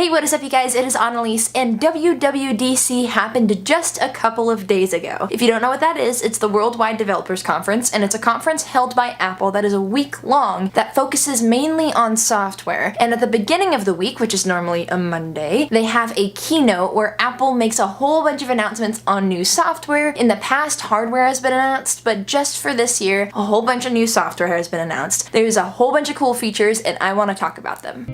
Hey, what is up you guys? It is Annelies, and WWDC happened just a couple of days ago. If you don't know what that is, it's the Worldwide Developers Conference, and it's a conference held by Apple that is a week long that focuses mainly on software. And at the beginning of the week, which is normally a Monday, they have a keynote where Apple makes a whole bunch of announcements on new software. In the past, hardware has been announced, but just for this year, a whole bunch of new software has been announced. There's a whole bunch of cool features, and I want to talk about them.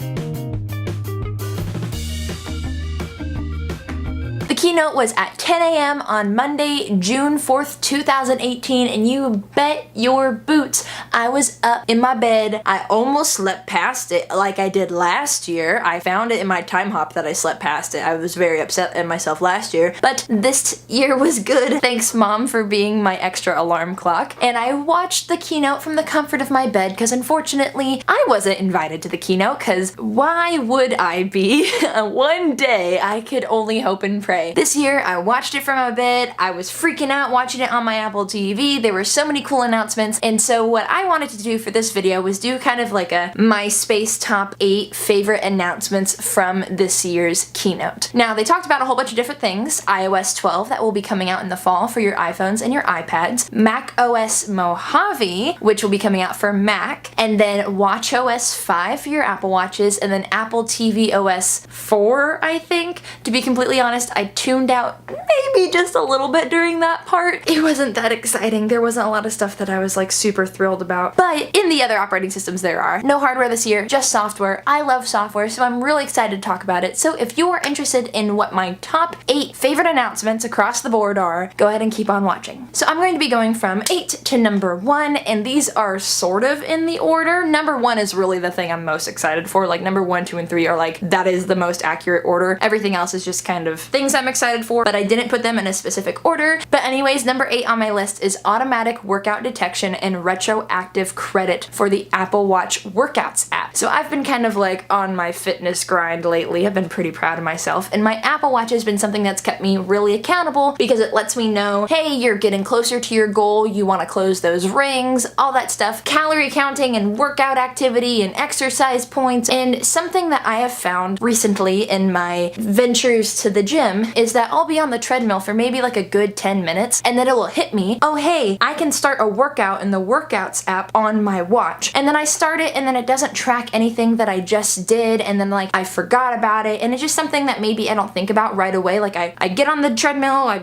The keynote was at 10 a.m. on Monday, June 4th, 2018, and you bet your boots I was up in my bed. I almost slept past it like I did last year. I found it in my time hop that I slept past it. I was very upset at myself last year, but this year was good. Thanks, Mom, for being my extra alarm clock. And I watched the keynote from the comfort of my bed because unfortunately I wasn't invited to the keynote because why would I be? One day I could only hope and pray. This year, I watched it from my bed. I was freaking out watching it on my Apple TV. There were so many cool announcements, and so what I wanted to do for this video was do kind of like a MySpace top 8 favorite announcements from this year's keynote. Now, they talked about a whole bunch of different things. iOS 12 that will be coming out in the fall for your iPhones and your iPads. Mac OS Mojave, which will be coming out for Mac, and then watchOS 5 for your Apple Watches, and then Apple TV OS 4, I think. To be completely honest, I tuned out maybe just a little bit during that part. It wasn't that exciting. There wasn't a lot of stuff that I was like super thrilled about. But in the other operating systems there are. No hardware this year, just software. I love software, so I'm really excited to talk about it. So if you are interested in what my top 8 favorite announcements across the board are, go ahead and keep on watching. So I'm going to be going from 8 to number 1, and these are sort of in the order. Number 1 is really the thing I'm most excited for. Like number 1, 2, and 3 are like, that is the most accurate order. Everything else is just kind of things I'm excited for, but I didn't put them in a specific order. But anyways, number 8 on my list is automatic workout detection and retroactive credit for the Apple Watch Workouts app. So I've been kind of like on my fitness grind lately. I've been pretty proud of myself, and my Apple Watch has been something that's kept me really accountable because it lets me know, hey, you're getting closer to your goal, you want to close those rings, all that stuff. Calorie counting and workout activity and exercise points. And something that I have found recently in my ventures to the gym is that I'll be on the treadmill for maybe like a good 10 minutes and then it will hit me, oh hey, I can start a workout in the Workouts app on my watch. And then I start it and then it doesn't track anything that I just did, and then like I forgot about it, and it's just something that maybe I don't think about right away. Like I get on the treadmill, I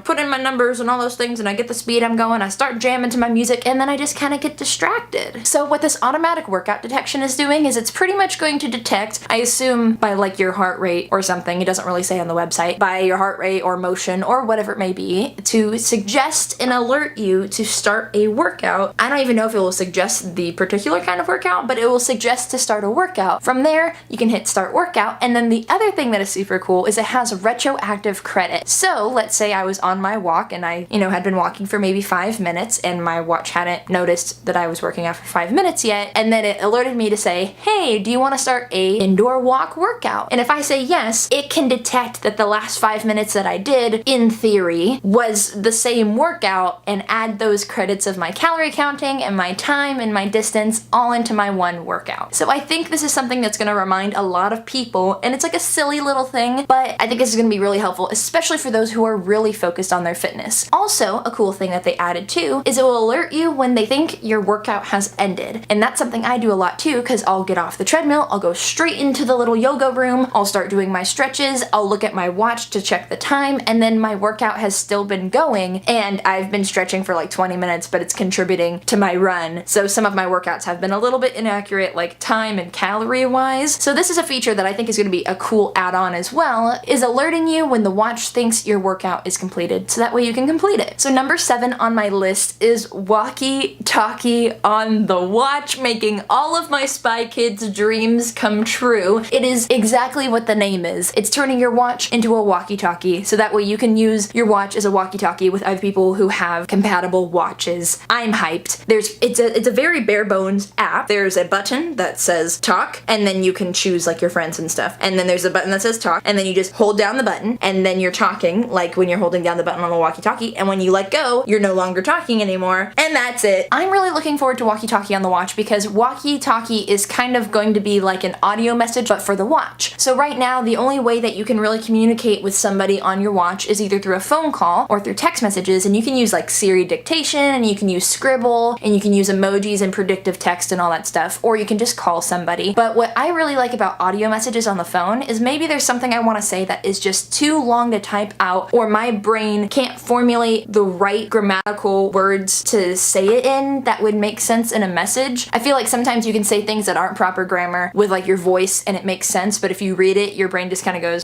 put in my numbers and all those things, and I get the speed I'm going, I start jamming to my music, and then I just kind of get distracted. So what this automatic workout detection is doing is it's pretty much going to detect, I assume by like your heart rate or something, it doesn't really say on the website, by your heart rate or motion or whatever it may be, to suggest and alert you to start a workout. I don't even know if it will suggest the particular kind of workout, but it will suggest to start a workout. From there, you can hit start workout, and then the other thing that is super cool is it has retroactive credit. So let's say I was on my walk and I, had been walking for maybe 5 minutes and my watch hadn't noticed that I was working out for 5 minutes yet, and then it alerted me to say, hey, do you want to start a indoor walk workout? And if I say yes, it can detect that the last 5 minutes that I did, in theory, was the same workout and add those credits of my calorie counting and my time and my distance all into my one workout. So I think this is something that's going to remind a lot of people, and it's like a silly little thing, but I think this is going to be really helpful, especially for those who are really focused on their fitness. Also, a cool thing that they added too is it will alert you when they think your workout has ended. And that's something I do a lot too, because I'll get off the treadmill, I'll go straight into the little yoga room, I'll start doing my stretches, I'll look at my watch to check the time, and then my workout has still been going, and I've been stretching for like 20 minutes, but it's contributing to my run. So some of my workouts have been a little bit inaccurate, like time and calorie wise. So this is a feature that I think is going to be a cool add-on as well, is alerting you when the watch thinks your workout is completed, so that way you can complete it. So number 7 on my list is Walkie Talkie on the watch, making all of my Spy Kids dreams come true. It is exactly what the name is. It's turning your watch into a walkie walkie-talkie, so that way you can use your watch as a walkie-talkie with other people who have compatible watches. I'm hyped. It's a very bare bones app. There's a button that says talk, and then you can choose like your friends and stuff. And then there's a button that says talk, and then you just hold down the button, and then you're talking like when you're holding down the button on a walkie-talkie, and when you let go, you're no longer talking anymore, and that's it. I'm really looking forward to walkie-talkie on the watch because walkie-talkie is kind of going to be like an audio message, but for the watch. So right now, the only way that you can really communicate with somebody on your watch is either through a phone call or through text messages, and you can use like Siri dictation, and you can use Scribble, and you can use emojis and predictive text and all that stuff, or you can just call somebody. But what I really like about audio messages on the phone is maybe there's something I want to say that is just too long to type out, or my brain can't formulate the right grammatical words to say it in that would make sense in a message. I feel like sometimes you can say things that aren't proper grammar with like your voice and it makes sense, but if you read it, your brain just kind of goes,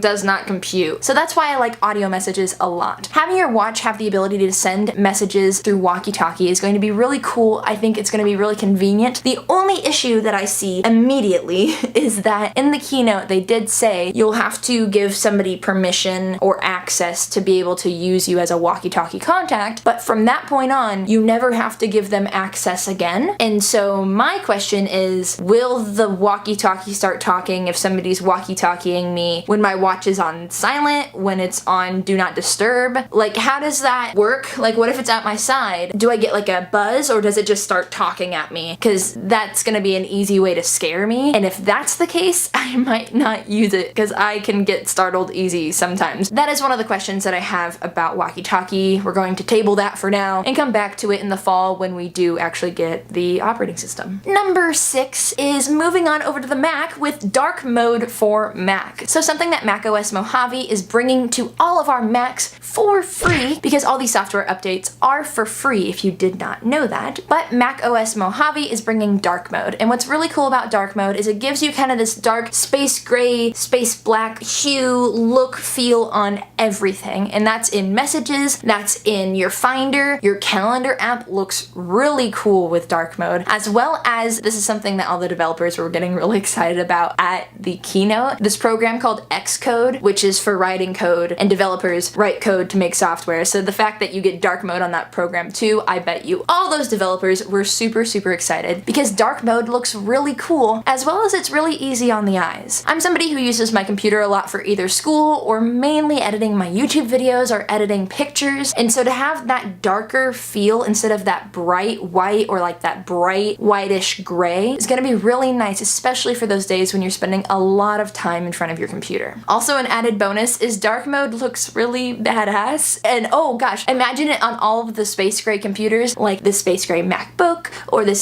does not compute. So that's why I like audio messages a lot. Having your watch have the ability to send messages through walkie-talkie is going to be really cool. I think it's going to be really convenient. The only issue that I see immediately is that in the keynote they did say you'll have to give somebody permission or access to be able to use you as a walkie-talkie contact, but from that point on, you never have to give them access again. And so my question is, will the walkie-talkie start talking if somebody's walkie-talkieing me when my watch is on silent, when it's on do not disturb? Like, how does that work? Like, what if it's at my side? Do I get like a buzz, or does it just start talking at me? Because that's gonna be an easy way to scare me. And if that's the case, I might not use it because I can get startled easy sometimes. That is one of the questions that I have about walkie-talkie. We're going to table that for now and come back to it in the fall when we do actually get the operating system. Number 6 is moving on over to the Mac with dark mode for Mac. So something that macOS Mojave is bringing to all of our Macs for free, because all these software updates are for free if you did not know that. But macOS Mojave is bringing dark mode, and what's really cool about dark mode is it gives you kind of this dark space gray, space black hue, look, feel on everything, and that's in messages, that's in your Finder. Your calendar app looks really cool with dark mode, as well as this is something that all the developers were getting really excited about at the keynote. This program called Xcode, which is for writing code, and developers write code to make software. So the fact that you get dark mode on that program too, I bet you all those developers were super excited because dark mode looks really cool, as well as it's really easy on the eyes. I'm somebody who uses my computer a lot for either school or mainly editing my YouTube videos or editing pictures, and so to have that darker feel instead of that bright white or like that bright whitish gray is going to be really nice, especially for those days when you're spending a lot of time in front of your computer. Also, an added bonus is dark mode looks really badass, and oh gosh, imagine it on all of the space gray computers, like the space gray MacBook or the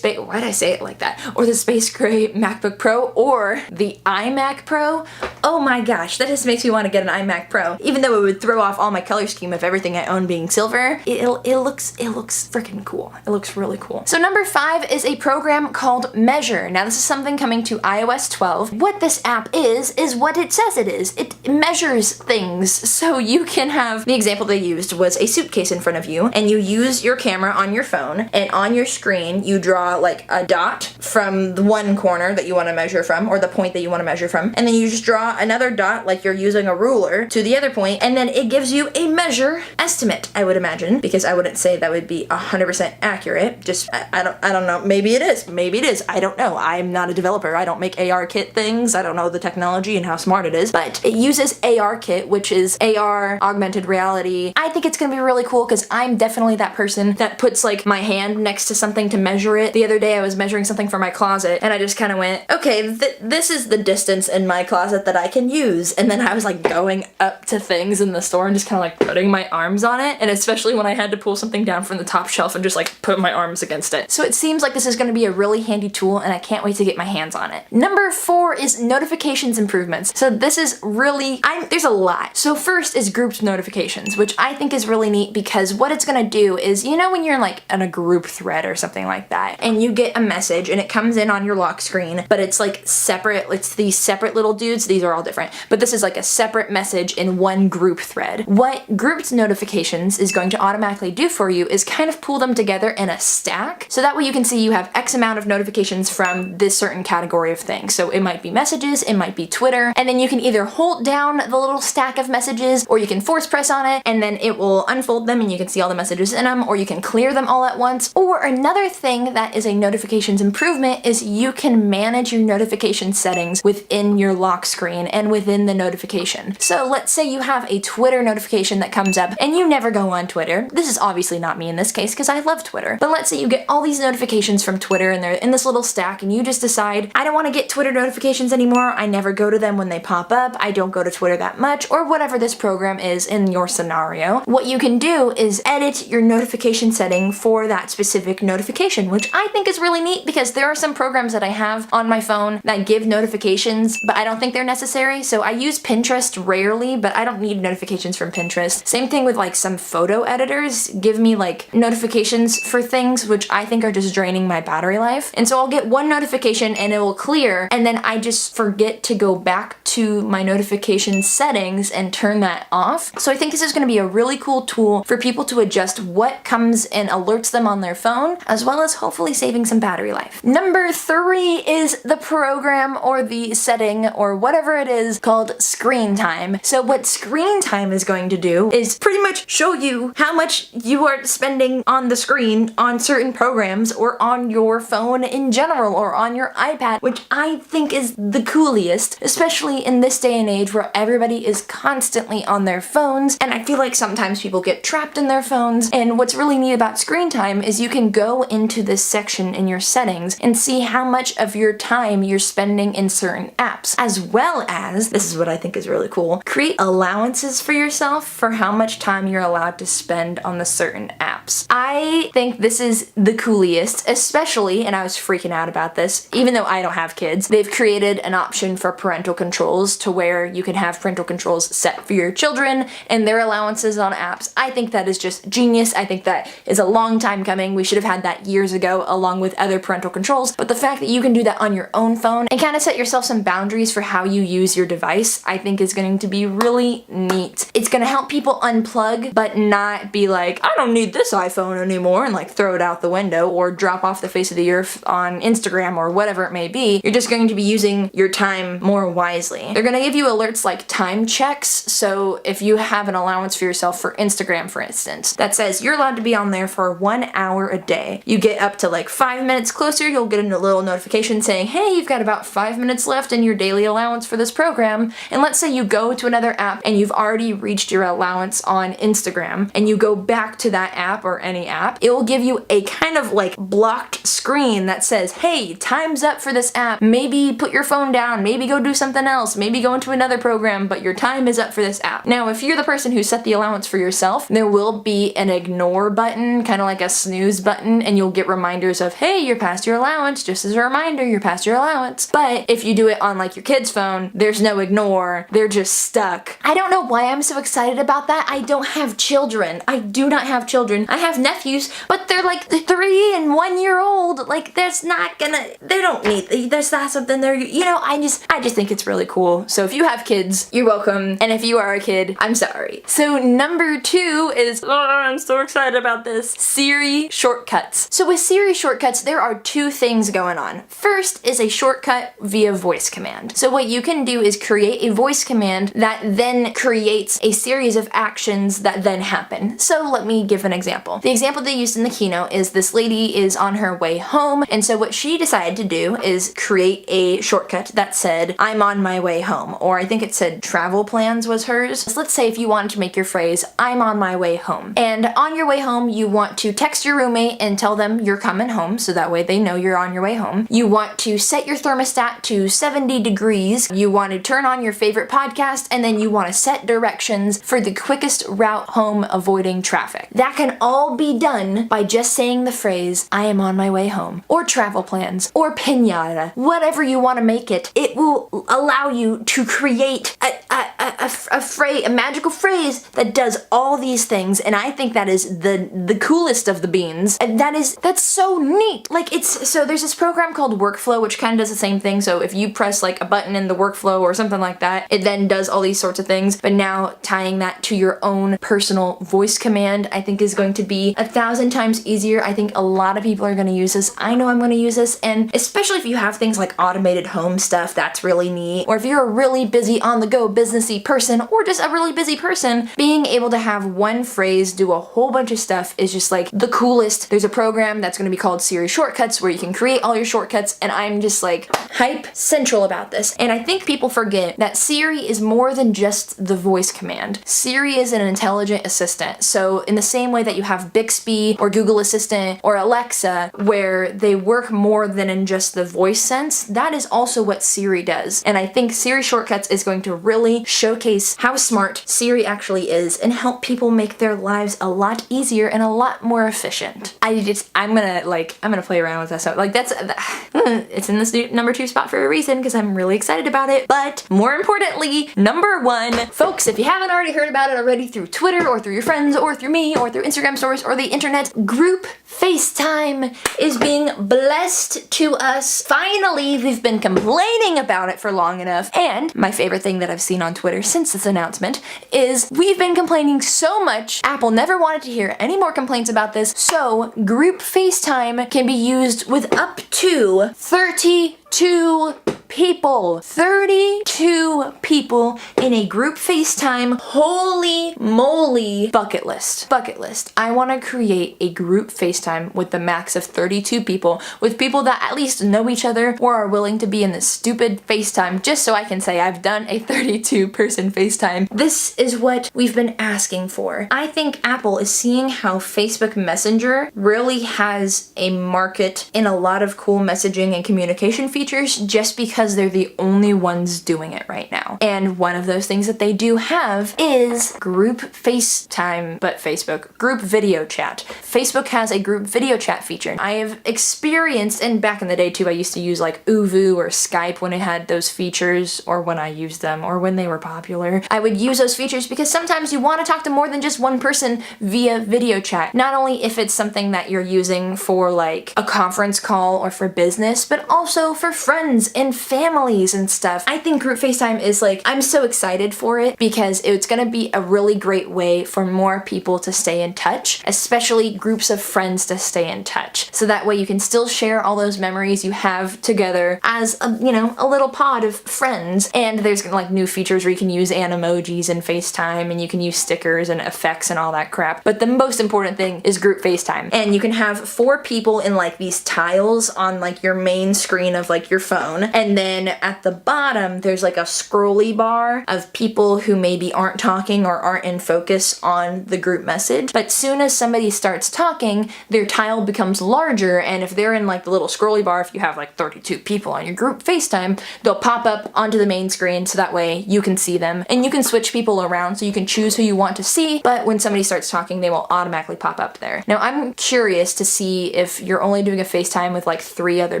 why did I say it like that? Or the space gray MacBook Pro or the iMac Pro. Oh my gosh, that just makes me want to get an iMac Pro. Even though it would throw off all my color scheme of everything I own being silver, it looks freaking cool. It looks really cool. So number 5 is a program called Measure. Now this is something coming to iOS 12. What this app is what it says it is. It measures things. So you can have, the example they used was a suitcase in front of you, and you use your camera on your phone, and on your screen you draw like a dot from the one corner that you want to measure from, or the point that you want to measure from, and then you just draw another dot like you're using a ruler to the other point, and then it gives you a measure estimate, I would imagine, because I wouldn't say that would be 100% accurate. Just I don't know, maybe it is, I don't know. I'm not a developer. I don't make AR kit things. I don't know the technology and how smart it is, but it uses AR kit, which is AR, augmented reality. I think it's gonna be really cool because I'm definitely that person that puts like my hand next to something to measure it. The other day I was measuring something for my closet, and I just kind of went, okay, this is the distance in my closet that I can use, and then I was like going up to things in the store and just kind of like putting my arms on it, and especially when I had to pull something down from the top shelf and just like put my arms against it. So it seems like this is going to be a really handy tool, and I can't wait to get my hands on it. Number 4 is notifications improvements. So this is really, there's a lot. So first is grouped notifications, which I think is really neat because what it's going to do is, you know, when you're like in a group thread or something like that, and you get a message and it comes in on your lock screen, but it's like separate, it's these separate little dudes, these are all different, but this is like a separate message in one group thread. What grouped notifications is going to automatically do for you is kind of pull them together in a stack, so that way you can see you have X amount of notifications from this certain category of things. So it might be messages, it might be Twitter, and then you can either either hold down the little stack of messages, or you can force press on it and then it will unfold them and you can see all the messages in them, or you can clear them all at once. Or another thing that is a notifications improvement is you can manage your notification settings within your lock screen and within the notification. So let's say you have a Twitter notification that comes up and you never go on Twitter. This is obviously not me in this case because I love Twitter. But let's say you get all these notifications from Twitter and they're in this little stack and you just decide, I don't want to get Twitter notifications anymore. I never go to them when they pop up. I don't go to Twitter that much, or whatever this program is in your scenario. What you can do is edit your notification setting for that specific notification, which I think is really neat because there are some programs that I have on my phone that give notifications, but I don't think they're necessary. So I use Pinterest rarely, but I don't need notifications from Pinterest. Same thing with like some photo editors give me like notifications for things which I think are just draining my battery life. And so I'll get one notification and it will clear, and then I just forget to go back to my notification settings and turn that off. So I think this is going to be a really cool tool for people to adjust what comes and alerts them on their phone, as well as hopefully saving some battery life. Number 3 is the program or the setting or whatever it is called screen time. So what screen time is going to do is pretty much show you how much you are spending on the screen on certain programs or on your phone in general or on your iPad, which I think is the coolest, especially in this day and age where everybody is constantly on their phones, and I feel like sometimes people get trapped in their phones. And what's really neat about screen time is you can go into this section in your settings and see how much of your time you're spending in certain apps, as well as, this is what I think is really cool, create allowances for yourself for how much time you're allowed to spend on the certain apps. I think this is the coolest, especially, and I was freaking out about this, even though I don't have kids, they've created an option for parental controls to where you can have parental controls set for your children and their allowances on apps. I think that is just genius. I think that is a long time coming. We should have had that years ago along with other parental controls, but the fact that you can do that on your own phone and kind of set yourself some boundaries for how you use your device, I think is going to be really neat. It's going to help people unplug, but not be like, I don't need this iPhone anymore, and like throw it out the window or drop off the face of the earth on Instagram or whatever it may be. You're just going to be using your time more wisely. They're going to give you alerts like time checks. So if you have an allowance for yourself for Instagram, for instance, that says you're allowed to be on there for 1 hour a day. You get up to like 5 minutes closer, you'll get a little notification saying, hey, you've got about 5 minutes left in your daily allowance for this program. And let's say you go to another app and you've already reached your allowance on Instagram and you go back to that app or any app, it will give you a kind of like blocked screen that says, hey, time's up for this app. Maybe put your phone down, maybe go do something else, maybe go into another program, but your time is up for this app. Now, if you're the person who set the allowance for yourself, there will be an ignore button, kind of like a snooze button, and you'll get reminders of, hey, you're past your allowance, just as a reminder, you're past your allowance. But if you do it on like your kid's phone, there's no ignore, they're just stuck. I don't know why I'm so excited about that. I don't have children. I do not have children. I have nephews, but they're like 3 and 1 year old. Like, that's not gonna, they don't need, there's not something there, you know, I just think it's really cool. So if you have kids, you're welcome. And if you are a kid, I'm sorry. So number 2 is, oh, I'm so excited about this, Siri shortcuts. So with Siri shortcuts, there are 2 things going on. First is a shortcut via voice command. So what you can do is create a voice command that then creates a series of actions that then happen. So let me give an example. The example they used in the keynote is this lady is on her way home, and so what she decided to do is create a shortcut that said, I'm on my way home, or I think it said travel plans was hers. So let's say if you wanted to make your phrase, I'm on my way home, and on your way home you want to text your roommate and tell them you're coming home, so that way they know you're on your way home. You want to set your thermostat to 70 degrees. You want to turn on your favorite podcast, and then you want to set directions for the quickest route home avoiding traffic. That can all be done by just saying the phrase, I am on my way home, or travel plans, or piñata, whatever you want to make it. It will allow you to create a a magical phrase that does all these things, and I think that is the coolest of the beans. And that's so neat. Like, so there's this program called Workflow, which kind of does the same thing. So if you press like a button in the workflow or something like that, it then does all these sorts of things. But now tying that to your own personal voice command, I think is going to be 1,000 times easier. I think a lot of people are going to use this. I know I'm going to use this, and especially if you have things like automated home stuff, that's really neat. Or if you're a really busy on-the-go businessy person, or just a really busy person, being able to have one phrase do a whole bunch of stuff is just like the coolest. There's a program that's going to be called Siri Shortcuts where you can create all your shortcuts, and I'm just like hype central about this. And I think people forget that Siri is more than just the voice command. Siri is an intelligent assistant. So in the same way that you have Bixby or Google Assistant or Alexa, where they work more than in just the voice sense, that is also what Siri does. And I think Siri Shortcuts is going to really showcase how smart Siri actually is and help people make their lives a lot easier and a lot more efficient. I'm gonna play around with that stuff. Like, it's in this number 2 spot for a reason, because I'm really excited about it. But more importantly, number 1, folks, if you haven't already heard about it already through Twitter or through your friends or through me or through Instagram stories or the internet, group FaceTime is being blessed to us. Finally, we've been complaining about it for long enough. And my favorite thing that I've seen on Twitter since this announcement is we've been complaining so much. Apple never wanted to hear any more complaints about this. So group FaceTime can be used with up to 32 people. 32 people in a group FaceTime. Holy moly. Bucket list. Bucket list. I want to create a group FaceTime with the max of 32 people, with people that at least know each other or are willing to be in this stupid FaceTime, just so I can say I've done a 32 person FaceTime. This is what we've been asking for. I think Apple is seeing how Facebook Messenger really has a market in a lot of cool messaging and communication features, just because they're the only ones doing it right now. And one of those things that they do have is group FaceTime, but Facebook, group video chat. Facebook has a group video chat feature. I have experienced, and back in the day too, I used to use like Uvu or Skype when it had those features, or when I used them, or when they were popular. I would use those features because sometimes you want to talk to more than just one person via video chat. Not only if it's something that you're using for like a conference call or for business, but also for friends and families and stuff. I think group FaceTime is like, I'm so excited for it because it's gonna be a really great way for more people to stay in touch, especially groups of friends to stay in touch. So that way you can still share all those memories you have together as a little pod of friends. And there's like new features where you can use animojis in FaceTime, and you can use stickers and effects and all that crap. But the most important thing is group FaceTime. And you can have 4 people in like these tiles on like your main screen of like your phone. And then at the bottom, there's like a scrolly bar of people who maybe aren't talking or aren't in focus on the group message. But soon as somebody starts talking, their tile becomes larger. And if they're in like the little scrolly bar, if you have like 32 people on your group FaceTime, they'll pop up onto the main screen so that way you can see them. And you can switch people around so you can choose who you want to see. But when somebody starts talking, they will automatically pop up there. Now, I'm curious to see if you're only doing a FaceTime with like 3 other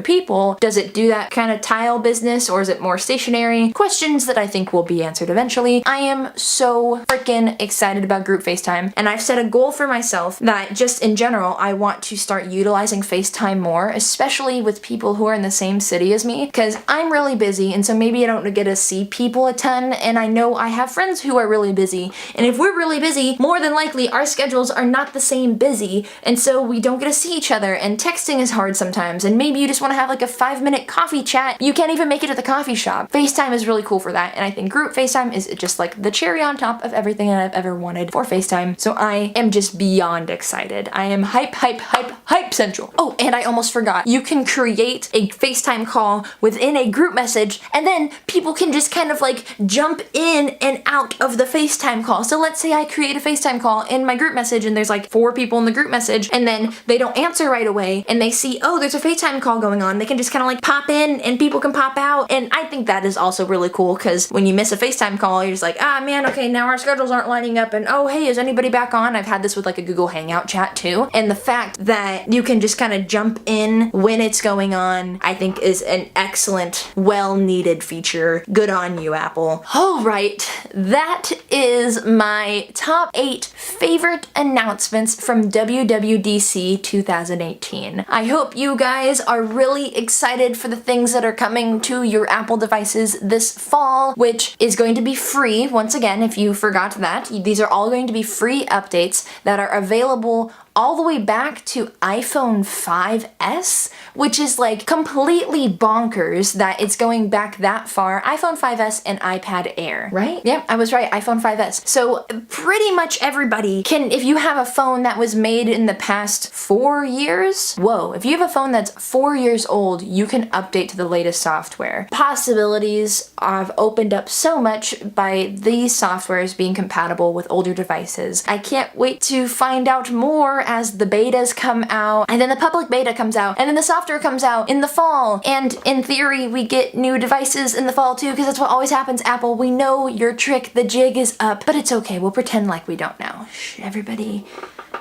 people, does it do that kind of tile business, or is it more stationary? Questions that I think will be answered eventually. I am so freaking excited about group FaceTime, and I've set a goal for myself that just in general, I want to start utilizing FaceTime more, especially with people who are in the same city as me, because I'm really busy, and so maybe I don't get to see people a ton, and I know I have friends who are really busy, and if we're really busy, more than likely our schedules are not the same busy, and so we don't get to see each other, and texting is hard sometimes, and maybe you just want to have like a 5-minute coffee chat. You can't even make it to the coffee shop. FaceTime is really cool for that, and I think group FaceTime is just like the cherry on top of everything that I've ever wanted for FaceTime, so I am just beyond excited. I am hype central. Oh, and I almost forgot. You can create a FaceTime call within a group message, and then people can just kind of like jump in and out of the FaceTime call. So let's say I create a FaceTime call in my group message, and there's like 4 people in the group message, and then they don't answer right away, and they see, oh, there's a FaceTime call going on. They can just kind of like pop in, and people can pop out, and I think that is also really cool, because when when you miss a FaceTime call, you're just like, ah man, okay, now our schedules aren't lining up, and oh hey, is anybody back on? I've had this with like a Google Hangout chat too, and the fact that you can just kind of jump in when it's going on, I think is an excellent, well-needed feature. Good on you, Apple. Alright, that is my top 8 favorite announcements from WWDC 2018. I hope you guys are really excited for the things that are coming to your Apple devices this fall, which is going to be free. Once again, if you forgot that, these are all going to be free updates that are available all the way back to iPhone 5S, which is like completely bonkers that it's going back that far. iPhone 5S and iPad Air, right? Yep, I was right, iPhone 5S. So pretty much everybody can, if you have a phone that was made in the past 4 years, whoa, if you have a phone that's 4 years old, you can update to the latest software. Possibilities have opened up so much by these softwares being compatible with older devices. I can't wait to find out more as the betas come out, and then the public beta comes out, and then the software comes out in the fall, and in theory we get new devices in the fall too, because that's what always happens, Apple. We know your trick, the jig is up, but it's okay, we'll pretend like we don't know. Shh, everybody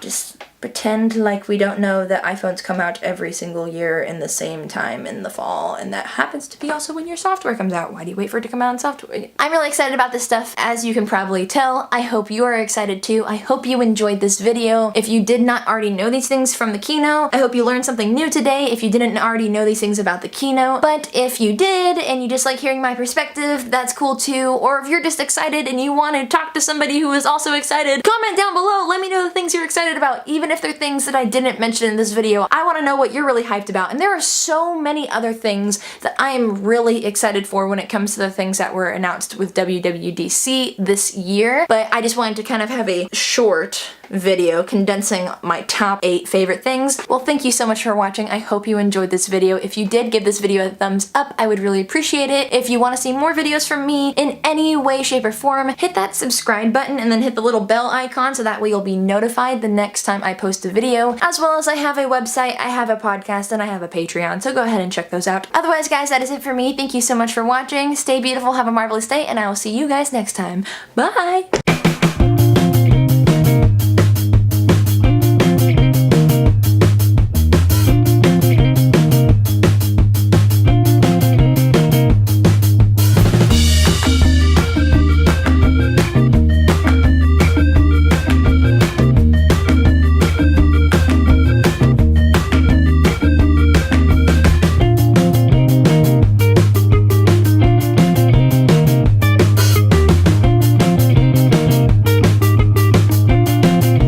just pretend like we don't know that iPhones come out every single year in the same time in the fall, and that happens to be also when your software comes out. Why do you wait for it to come out in software? I'm really excited about this stuff, as you can probably tell. I hope you are excited too. I hope you enjoyed this video. If you did not already know these things from the keynote, I hope you learned something new today if you didn't already know these things about the keynote. But if you did, and you just like hearing my perspective, that's cool too. Or if you're just excited and you want to talk to somebody who is also excited, comment down below. Let me know the things you're excited about, even if they're things that I didn't mention in this video. I want to know what you're really hyped about, and there are so many other things that I am really excited for when it comes to the things that were announced with WWDC this year, but I just wanted to kind of have a short video condensing my top 8 favorite things. Well, thank you so much for watching. I hope you enjoyed this video. If you did, give this video a thumbs up. I would really appreciate it. If you want to see more videos from me in any way, shape, or form, hit that subscribe button and then hit the little bell icon so that way you'll be notified the next time I post a video. As well as I have a website, I have a podcast, and I have a Patreon, so go ahead and check those out. Otherwise, guys, that is it for me. Thank you so much for watching. Stay beautiful, have a marvelous day, and I will see you guys next time. Bye!